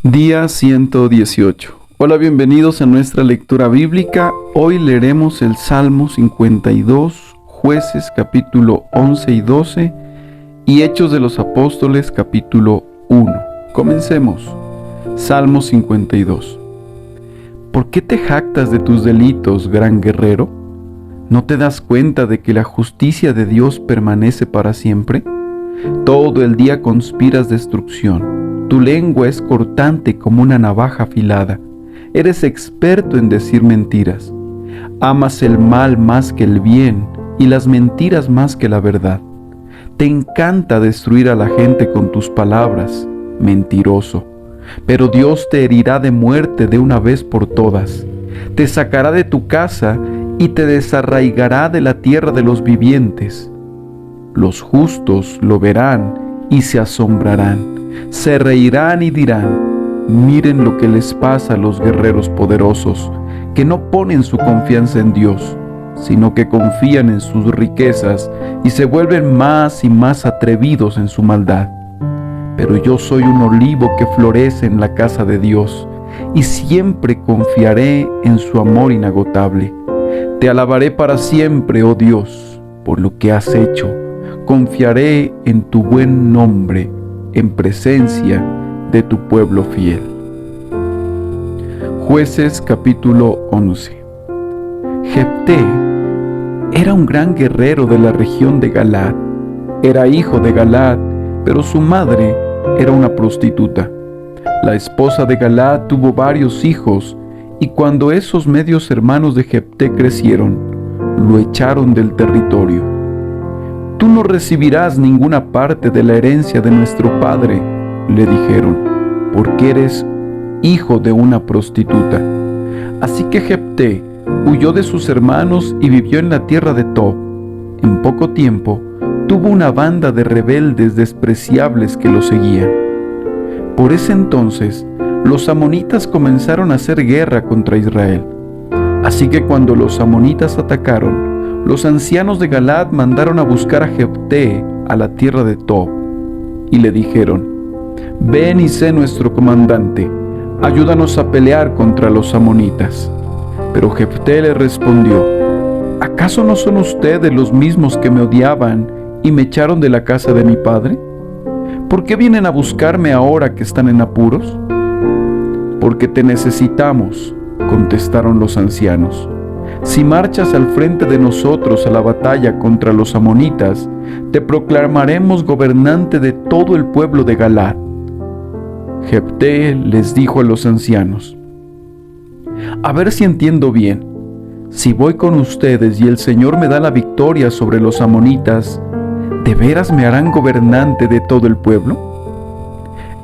Día 118. Hola, bienvenidos a nuestra lectura bíblica. Hoy leeremos el Salmo 52, Jueces capítulo 11 y 12 y Hechos de los Apóstoles capítulo 1. Comencemos. Salmo 52. ¿Por qué te jactas de tus delitos, gran guerrero? ¿No te das cuenta de que la justicia de Dios permanece para siempre? Todo el día conspiras destrucción. Tu lengua es cortante como una navaja afilada. Eres experto en decir mentiras. Amas el mal más que el bien y las mentiras más que la verdad. Te encanta destruir a la gente con tus palabras, mentiroso. Pero Dios te herirá de muerte de una vez por todas. Te sacará de tu casa y te desarraigará de la tierra de los vivientes. Los justos lo verán y se asombrarán. Se reirán y dirán: miren lo que les pasa a los guerreros poderosos, que no ponen su confianza en Dios, sino que confían en sus riquezas y se vuelven más y más atrevidos en su maldad. Pero yo soy un olivo que florece en la casa de Dios, y siempre confiaré en su amor inagotable. Te alabaré para siempre, oh Dios, por lo que has hecho. Confiaré en tu buen nombre, en presencia de tu pueblo fiel. Jueces capítulo 11. Jefté era un gran guerrero de la región de Galaad. Era hijo de Galaad, pero su madre era una prostituta. La esposa de Galaad tuvo varios hijos, y cuando esos medios hermanos de Jefté crecieron, lo echaron del territorio. Tú no recibirás ninguna parte de la herencia de nuestro padre, le dijeron, porque eres hijo de una prostituta. Así que Jefté huyó de sus hermanos y vivió en la tierra de Tob. En poco tiempo tuvo una banda de rebeldes despreciables que lo seguían. Por ese entonces los amonitas comenzaron a hacer guerra contra Israel. Así que cuando los amonitas atacaron, los ancianos de Galaad mandaron a buscar a Jefté a la tierra de Tob y le dijeron: ven y sé nuestro comandante, ayúdanos a pelear contra los amonitas. Pero Jefté le respondió: ¿acaso no son ustedes los mismos que me odiaban y me echaron de la casa de mi padre? ¿Por qué vienen a buscarme ahora que están en apuros? Porque te necesitamos, contestaron los ancianos. Si marchas al frente de nosotros a la batalla contra los amonitas, te proclamaremos gobernante de todo el pueblo de Galaad. Jefté les dijo a los ancianos: a ver si entiendo bien. Si voy con ustedes y el Señor me da la victoria sobre los amonitas, ¿de veras me harán gobernante de todo el pueblo?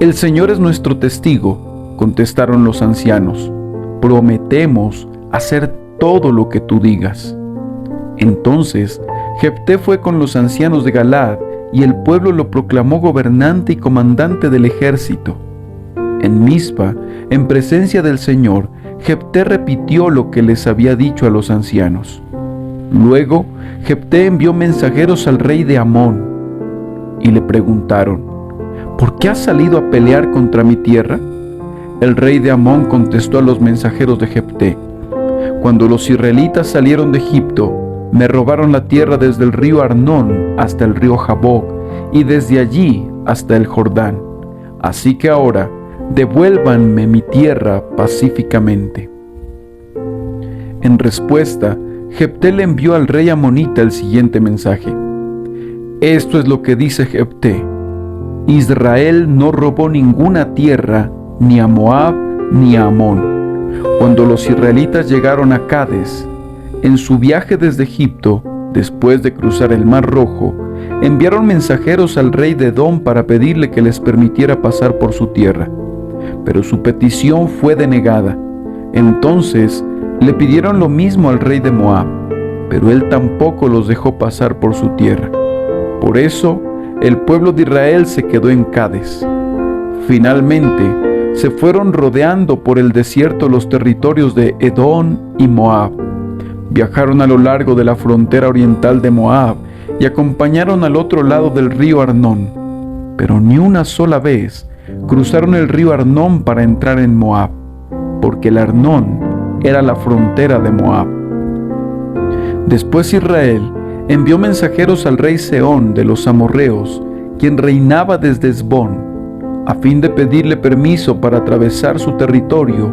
El Señor es nuestro testigo, contestaron los ancianos. Prometemos hacer todo lo que tú digas. Entonces Jefté fue con los ancianos de Galaad y el pueblo lo proclamó gobernante y comandante del ejército. En Mizpa, en presencia del Señor, Jefté repitió lo que les había dicho a los ancianos. Luego Jefté envió mensajeros al rey de Amón y le preguntaron: ¿por qué has salido a pelear contra mi tierra? El rey de Amón contestó a los mensajeros de Jefté: cuando los israelitas salieron de Egipto, me robaron la tierra desde el río Arnón hasta el río Jaboc y desde allí hasta el Jordán. Así que ahora devuélvanme mi tierra pacíficamente. En respuesta, Jefté le envió al rey amonita el siguiente mensaje: esto es lo que dice Jefté: Israel no robó ninguna tierra ni a Moab ni a Amón. Cuando los israelitas llegaron a Cades, en su viaje desde Egipto, después de cruzar el Mar Rojo, enviaron mensajeros al rey de Edom para pedirle que les permitiera pasar por su tierra. Pero su petición fue denegada. Entonces le pidieron lo mismo al rey de Moab, pero él tampoco los dejó pasar por su tierra. Por eso el pueblo de Israel se quedó en Cades. Finalmente se fueron rodeando por el desierto los territorios de Edom y Moab. Viajaron a lo largo de la frontera oriental de Moab y acompañaron al otro lado del río Arnón, pero ni una sola vez cruzaron el río Arnón para entrar en Moab, porque el Arnón era la frontera de Moab. Después Israel envió mensajeros al rey Sehón de los amorreos, quien reinaba desde Hesbón, a fin de pedirle permiso para atravesar su territorio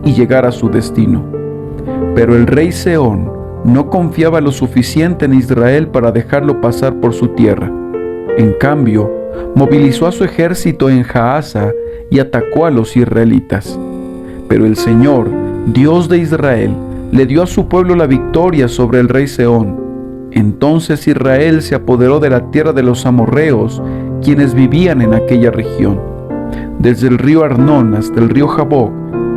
y llegar a su destino. Pero el rey Sehón no confiaba lo suficiente en Israel para dejarlo pasar por su tierra. En cambio, movilizó a su ejército en Jahaza y atacó a los israelitas. Pero el Señor, Dios de Israel, le dio a su pueblo la victoria sobre el rey Sehón. Entonces Israel se apoderó de la tierra de los amorreos, quienes vivían en aquella región, desde el río Arnón hasta el río Jaboc,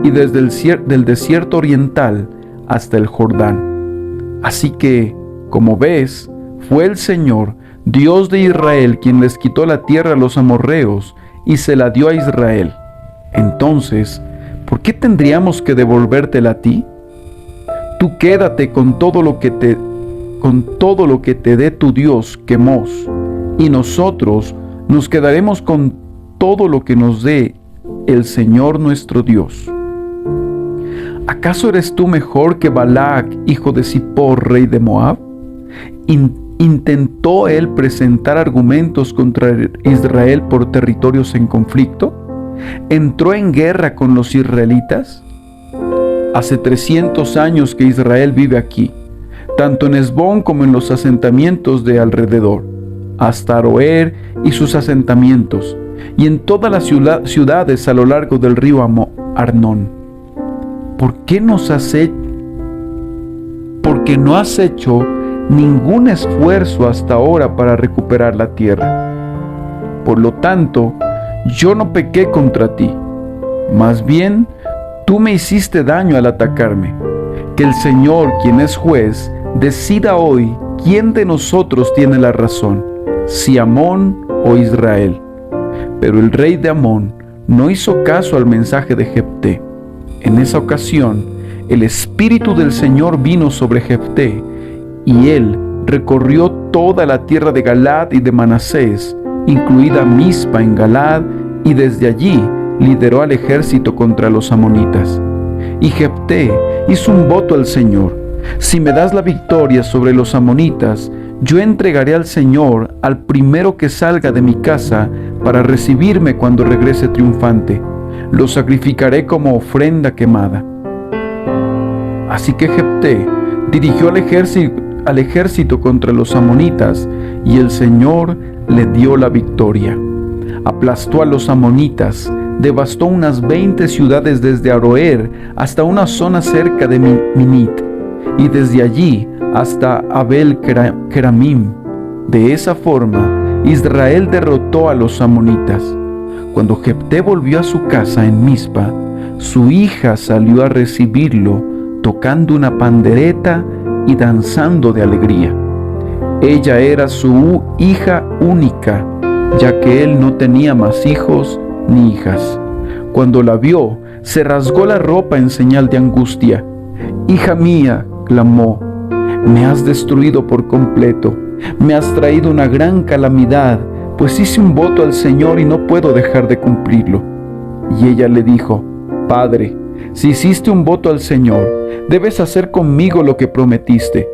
y desde el desierto oriental hasta el Jordán. Así que, como ves, fue el Señor, Dios de Israel, quien les quitó la tierra a los amorreos y se la dio a Israel. Entonces, ¿por qué tendríamos que devolvértela a ti? Tú quédate con todo lo que te dé tu Dios, Quemos, y nosotros nos quedaremos con todo lo que nos dé el Señor nuestro Dios. ¿Acaso eres tú mejor que Balac, hijo de Zippor, rey de Moab? ¿Intentó él presentar argumentos contra Israel por territorios en conflicto? ¿Entró en guerra con los israelitas? Hace 300 años que Israel vive aquí, tanto en Hesbón como en los asentamientos de alrededor, hasta Aroer y sus asentamientos, y en todas las ciudades a lo largo del río Arnón. Porque no has hecho ningún esfuerzo hasta ahora para recuperar la tierra. Por lo tanto, yo no pequé contra ti, más bien tú me hiciste daño al atacarme. Que el Señor, quien es juez, decida hoy quién de nosotros tiene la razón, si Amón o Israel. Pero el rey de Amón no hizo caso al mensaje de Jefté. En esa ocasión, el Espíritu del Señor vino sobre Jefté, y él recorrió toda la tierra de Galaad y de Manasés, incluida Mizpa en Galaad, y desde allí lideró al ejército contra los amonitas. Y Jefté hizo un voto al Señor: si me das la victoria sobre los amonitas, yo entregaré al Señor al primero que salga de mi casa para recibirme cuando regrese triunfante. Lo sacrificaré como ofrenda quemada. Así que Jefté dirigió al ejército contra los amonitas, y el Señor le dio la victoria. Aplastó a los amonitas, devastó unas 20 ciudades desde Aroer hasta una zona cerca de Minit, y desde allí hasta Abel-Keramim. De esa forma, Israel derrotó a los amonitas. Cuando Jefté volvió a su casa en Mizpa, su hija salió a recibirlo, tocando una pandereta y danzando de alegría. Ella era su hija única, ya que él no tenía más hijos ni hijas. Cuando la vio, se rasgó la ropa en señal de angustia. «Hija mía», clamó, «me has destruido por completo, me has traído una gran calamidad, pues hice un voto al Señor y no puedo dejar de cumplirlo». Y ella le dijo: «Padre, si hiciste un voto al Señor, debes hacer conmigo lo que prometiste,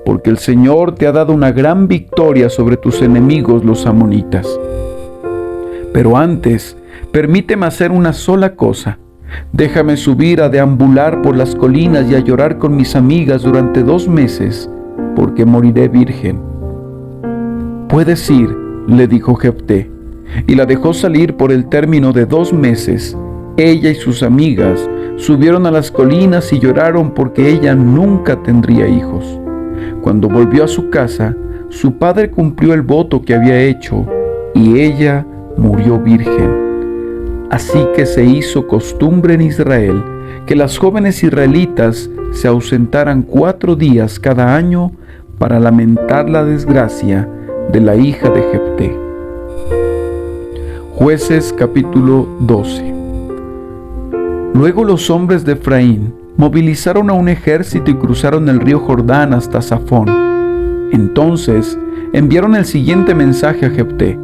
porque el Señor te ha dado una gran victoria sobre tus enemigos los amonitas. Pero antes, permíteme hacer una sola cosa. Déjame subir a deambular por las colinas y a llorar con mis amigas durante 2 meses, porque moriré virgen». «Puedes ir», le dijo Jefté, y la dejó salir por el término de 2 meses. Ella y sus amigas subieron a las colinas y lloraron porque ella nunca tendría hijos. Cuando volvió a su casa, su padre cumplió el voto que había hecho, y ella murió virgen. Así que se hizo costumbre en Israel que las jóvenes israelitas se ausentaran 4 días cada año para lamentar la desgracia de la hija de Jefté. Jueces capítulo 12. Luego los hombres de Efraín movilizaron a un ejército y cruzaron el río Jordán hasta Safón. Entonces enviaron el siguiente mensaje a Jefté: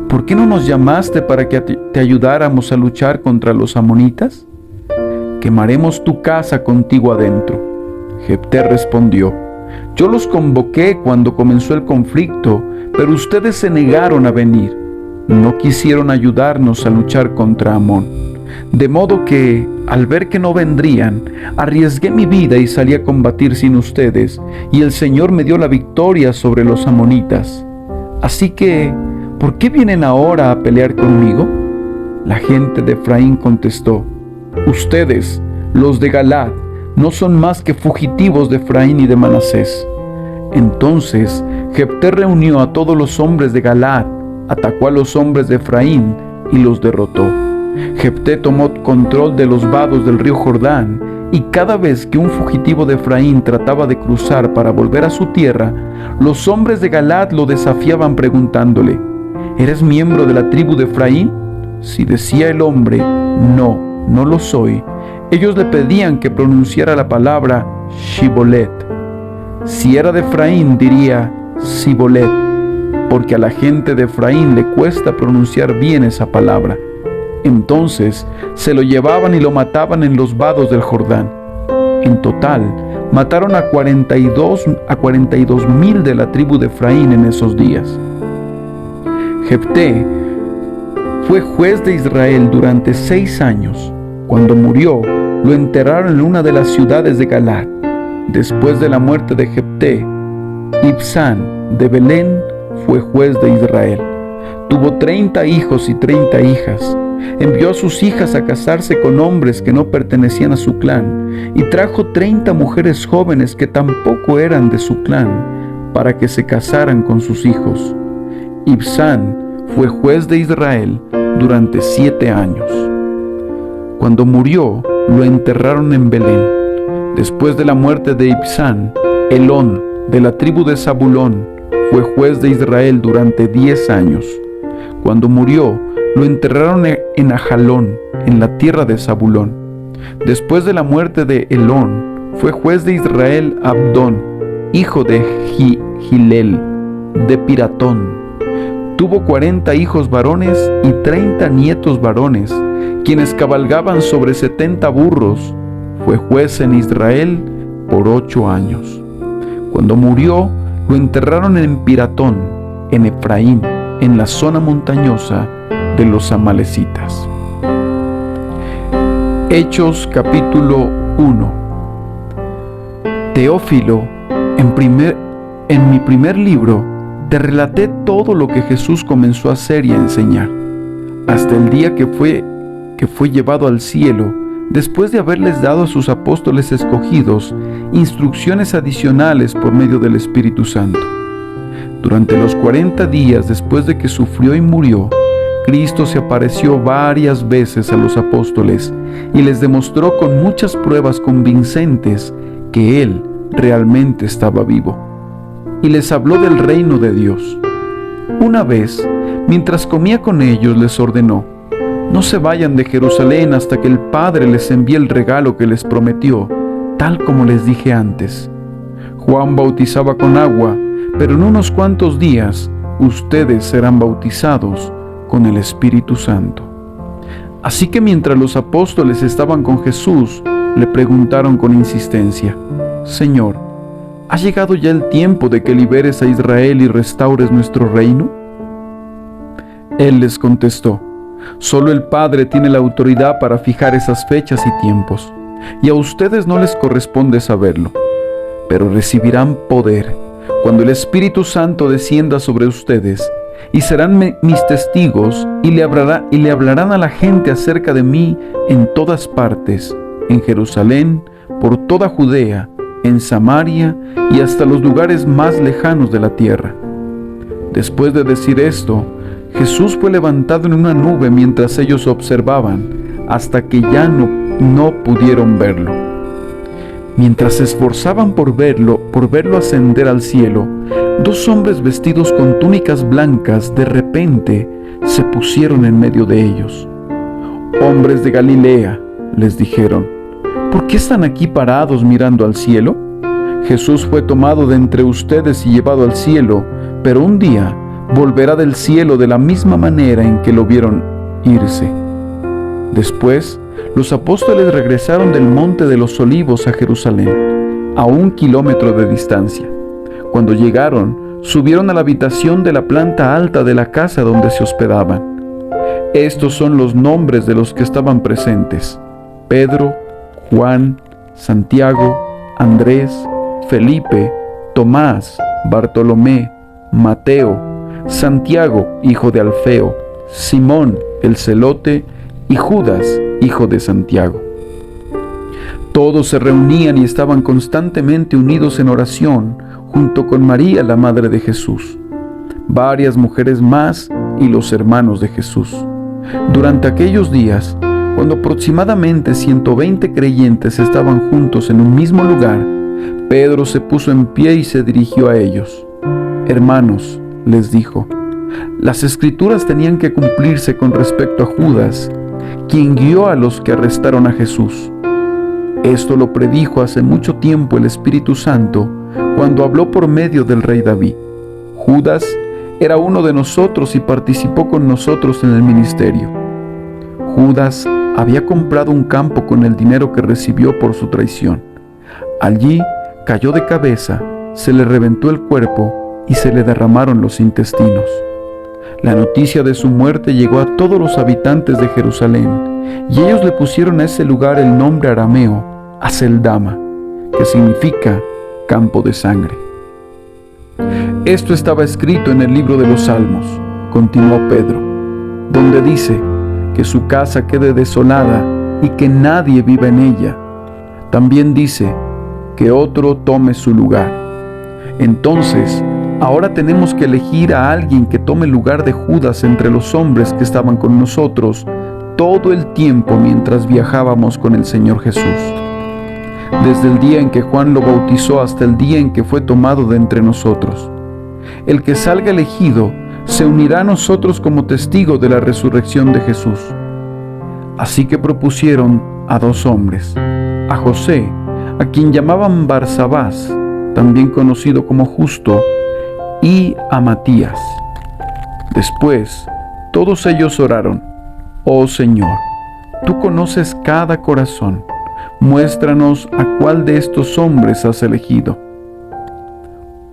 «¿Por qué no nos llamaste para que te ayudáramos a luchar contra los amonitas? Quemaremos tu casa contigo adentro. Jefté respondió: yo los convoqué cuando comenzó el conflicto, pero ustedes se negaron a venir. No quisieron ayudarnos a luchar contra Amón. De modo que, al ver que no vendrían, arriesgué mi vida y salí a combatir sin ustedes, y el Señor me dio la victoria sobre los amonitas. Así que, ¿por qué vienen ahora a pelear conmigo? La gente de Efraín contestó: ustedes, los de Galaad, no son más que fugitivos de Efraín y de Manasés. Entonces Jefté reunió a todos los hombres de Galaad, atacó a los hombres de Efraín y los derrotó. Jefté tomó control de los vados del río Jordán, y cada vez que un fugitivo de Efraín trataba de cruzar para volver a su tierra, los hombres de Galaad lo desafiaban preguntándole: ¿eres miembro de la tribu de Efraín? Si decía el hombre: no, no lo soy, ellos le pedían que pronunciara la palabra Shibolet. Si era de Efraín, diría Sibolet, porque a la gente de Efraín le cuesta pronunciar bien esa palabra. Entonces se lo llevaban y lo mataban en los vados del Jordán. En total, mataron a 42,000 de la tribu de Efraín en esos días. Jefté fue juez de Israel durante 6 años. Cuando murió, lo enterraron en una de las ciudades de Galaad. Después de la muerte de Jefté, Ibzán de Belén fue juez de Israel. Tuvo 30 hijos y 30 hijas. Envió a sus hijas a casarse con hombres que no pertenecían a su clan, y trajo 30 mujeres jóvenes que tampoco eran de su clan, para que se casaran con sus hijos. Ibzán fue juez de Israel durante 7 años. Cuando murió, lo enterraron en Belén. Después de la muerte de Ibzán, Elón, de la tribu de Zabulón, fue juez de Israel durante 10 años. Cuando murió, lo enterraron en Ajalón, en la tierra de Zabulón. Después de la muerte de Elón, fue juez de Israel Abdón, hijo de Gilel, de Piratón. Tuvo 40 hijos varones y 30 nietos varones, quienes cabalgaban sobre 70 burros. Fue juez en Israel por 8 años. Cuando murió, lo enterraron en Piratón, en Efraín, en la zona montañosa de los amalecitas. Hechos capítulo 1. Teófilo, en mi primer libro, te relaté todo lo que Jesús comenzó a hacer y a enseñar, hasta el día que fue llevado al cielo, después de haberles dado a sus apóstoles escogidos instrucciones adicionales por medio del Espíritu Santo. Durante los 40 días después de que sufrió y murió, Cristo se apareció varias veces a los apóstoles y les demostró con muchas pruebas convincentes que Él realmente estaba vivo. Y les habló del reino de Dios. Una vez, mientras comía con ellos, les ordenó: no se vayan de Jerusalén hasta que el Padre les envíe el regalo que les prometió, tal como les dije antes. Juan bautizaba con agua, pero en unos cuantos días ustedes serán bautizados con el Espíritu Santo. Así que mientras los apóstoles estaban con Jesús, le preguntaron con insistencia: Señor, ¿ha llegado ya el tiempo de que liberes a Israel y restaures nuestro reino? Él les contestó: solo el Padre tiene la autoridad para fijar esas fechas y tiempos, y a ustedes no les corresponde saberlo, pero recibirán poder cuando el Espíritu Santo descienda sobre ustedes, y serán mis testigos, y le hablarán a la gente acerca de mí en todas partes, en Jerusalén, por toda Judea, en Samaria y hasta los lugares más lejanos de la tierra. Después de decir esto, Jesús fue levantado en una nube mientras ellos observaban, hasta que ya no pudieron verlo. Mientras se esforzaban por verlo ascender al cielo, 2 hombres vestidos con túnicas blancas de repente se pusieron en medio de ellos. «Hombres de Galilea», les dijeron, «¿por qué están aquí parados mirando al cielo? Jesús fue tomado de entre ustedes y llevado al cielo, pero un día volverá del cielo de la misma manera en que lo vieron irse. Después, los apóstoles regresaron del Monte de los Olivos a Jerusalén, a 1 kilómetro de distancia. Cuando llegaron, subieron a la habitación de la planta alta de la casa donde se hospedaban. Estos son los nombres de los que estaban presentes: Pedro, Juan, Santiago, Andrés, Felipe, Tomás, Bartolomé, Mateo, Santiago, hijo de Alfeo, Simón, el celote, y Judas, hijo de Santiago. Todos se reunían y estaban constantemente unidos en oración, junto con María, la madre de Jesús, varias mujeres más y los hermanos de Jesús. Durante aquellos días, cuando aproximadamente 120 creyentes estaban juntos en un mismo lugar, Pedro se puso en pie y se dirigió a ellos. «Hermanos», les dijo, «las escrituras tenían que cumplirse con respecto a Judas, quien guió a los que arrestaron a Jesús. Esto lo predijo hace mucho tiempo el Espíritu Santo cuando habló por medio del rey David. Judas era uno de nosotros y participó con nosotros en el ministerio. Judas había comprado un campo con el dinero que recibió por su traición. Allí cayó de cabeza, se le reventó el cuerpo y se le derramaron los intestinos. La noticia de su muerte llegó a todos los habitantes de Jerusalén, y ellos le pusieron a ese lugar el nombre arameo Aceldama, que significa campo de sangre. Esto estaba escrito en el libro de los Salmos, continuó Pedro, donde dice que su casa quede desolada y que nadie viva en ella. También dice que otro tome su lugar. Entonces, ahora tenemos que elegir a alguien que tome el lugar de Judas entre los hombres que estaban con nosotros todo el tiempo mientras viajábamos con el Señor Jesús. Desde el día en que Juan lo bautizó hasta el día en que fue tomado de entre nosotros. El que salga elegido se unirá a nosotros como testigo de la resurrección de Jesús». Así que propusieron a 2 hombres, a José, a quien llamaban Barsabás, también conocido como Justo, y a Matías. Después, todos ellos oraron: «Oh Señor, tú conoces cada corazón. Muéstranos a cuál de estos hombres has elegido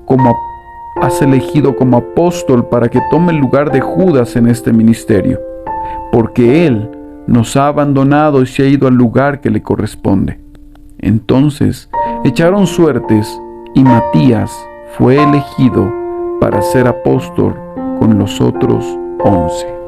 como apóstol para que tome el lugar de Judas en este ministerio, porque él nos ha abandonado y se ha ido al lugar que le corresponde». Entonces echaron suertes y Matías fue elegido para ser apóstol con los otros 11.